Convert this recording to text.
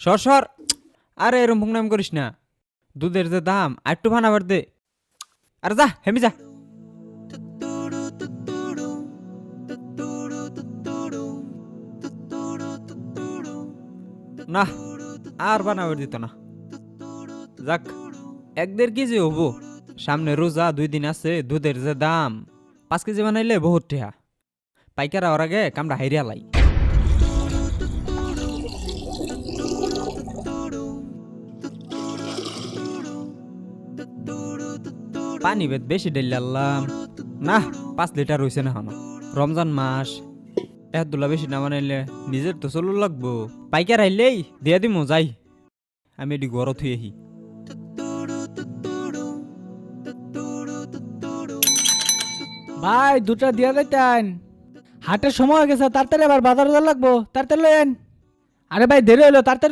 সর সর। আরে এরম ভুংনাম করিস না, দুধের যে দাম আর একটু ভানাবার দে। আরে যা হেমি যা। না আর বানাবার দিত না। যাক, 1-1.5 কেজি হবো। সামনে রোজা 2 দিন আছে, দুধের যে দাম 5 কেজি বানাইলে বহুত টেহা। পাইকার হওয়ার আগে কামড়া হাইরিয়া লাই। পানি বেদ বেশি ঢেলাম না, 5 লিটার হইছে না হনো। রমজান মাস, এতদুলা বেশি না বানাইলে নিজের তো চলু লাগবো। পাইকার আইলেই দিয়া দিমু, যাই আমি এটি ঘর থুই আহি। ভাই দুটা দিয়া যাইতেন, হাটের সময় হয়ে গেছে, তাড়াতাড়ি আবার বাজার যা লাগবো, তাড়াতাড়ি লয়েন। আরে ভাই দেরি হইলো, তাড়াতাড়ি